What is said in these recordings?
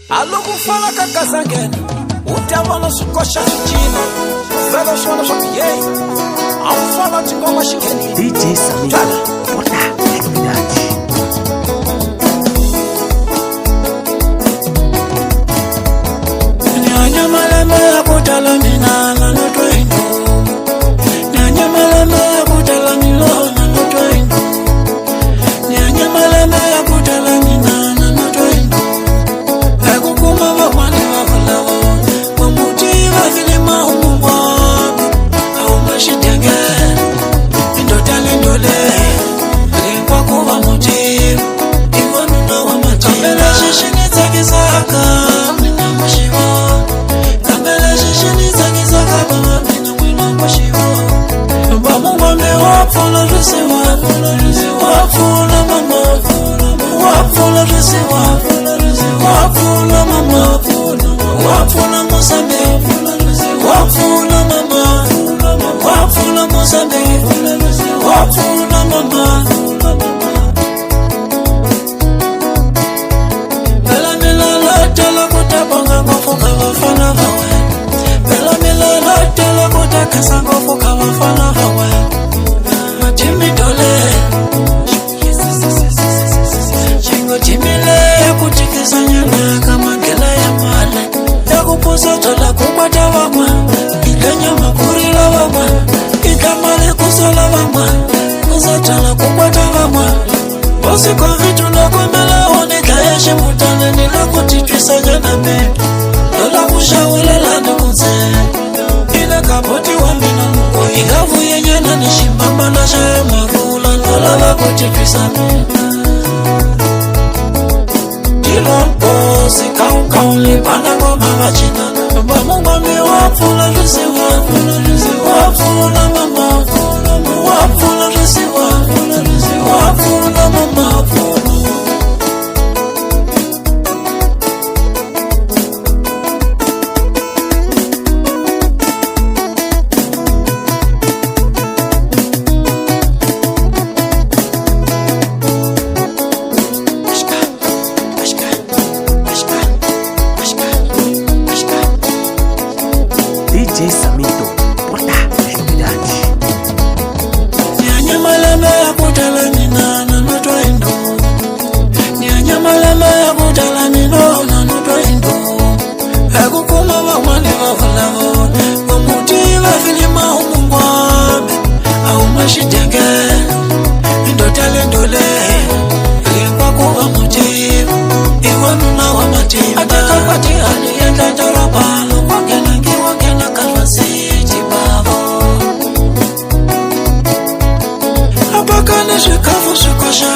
Alokufala kakazangeni utavana sukosha chini velo shona shopiye amfala tingoma shikeni DJ Samito Porta Ekvidade Nyanya malema ya kutala mina na notwendo Nyanya malema ya kutala milo na notwendo Nyanya malema ya kutala mina na notwendo Ekukuma wakwane wafalawo Wamutiva vile maumwa Au mashitenge Indotale ndole Lingwa kuwa mutiva Iwa nuna wa mativa Kambele shishini takizaka Mina mwishiwa Kambele shishini takizaka Bama mina mwina mwishiwa Bamungwame wapfula risiwa Wapfula mama Wapfula risiwa Wapfula mama Wapfula musambe Wapfula mama Wapfula musambe Wapfula mama Bela mila latela kutabanga ngofuka wafana wawe Bela mila latela kutakasa ngofuka wafana wawe Jimmy dole Chingo jimile kutikisa nyana kama gela ya male Ya kupusa tola kukwata wama Ika nyama kurila wama Ika male kusala wama Kusa tola kukwata wama Bosi kwa vitu na kumbela Onika yeshi mutane nila kutitwisa nyana me Lola kushawele lana kunze Ina kapoti wambina mkwa Igavu ye nyana nishimamba na shaye marula Lola wakutitwisa me Bosi kaunkauli panda ngoma wachina Bamungwame wapfula risiwa Wapfula mama Wapfula risiwa Wapfula mama DJ Samito Porta Ekvidade Nyanya malema ya kutala nina na notwendo Nyanya malema ya kutala nina na notwendo Ekukuma wakwane wafalawo Wamutiva vilima umungwabe Au mashitenge Indotale ndole Lingwa kuwa mutiva Iwa nuna wa mativa Ataka pati hali yenda tarabalo Wakena ngiwa kena kalvasiti babo Apakane shikafu shikosha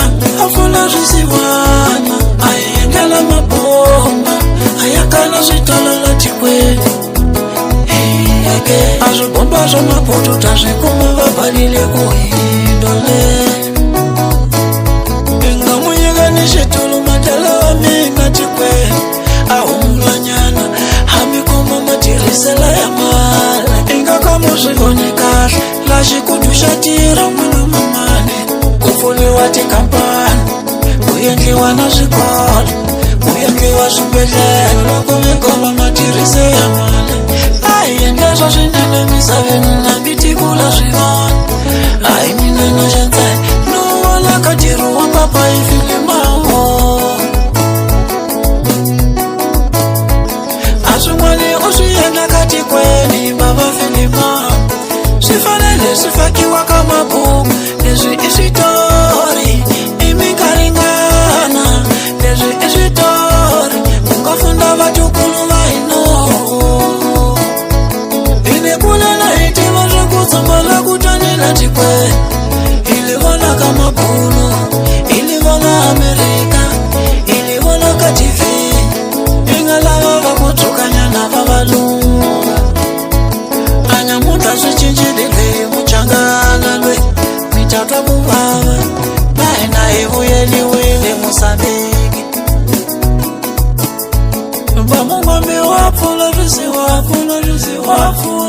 Afula risiwana Ayengela mabomba Ayakana shitolala tikwe Azibomba za maputu tazikuma vabalile kuhindole Inga munyega nishitulu matala wa minga tikwe Ahumulanyana Hamikuma matirisela ya mala Inga kama shikonika Lashi kudusha tira mwana mamane Kufuliwa tikampani Kuyengiwa na shikola Kuyengiwa shubele Kumikoma matirise ya mala Ayengezo shindele misaveni na biti kula shivani Aimine na shantai Nuwala katiru wa papa ifili maho Asumwani usuyenda kati kweni baba filima Sifanele sifakiwa kama buku Nezi isitori imikaringana Nezi isitori Mungafunda vatukulu vaino Ilikule na iti vajakuzambala kutanila tikwe Ilivona kama puno Ilivona Amerika Ilivona kativi Ingalava vakutukanya na vavalunga Anyamuta swichinjidile muchangana lwe Mitatwa bubaba Naina ivuye liwile musabiki Bamungwame wapfula risiwa Wapfula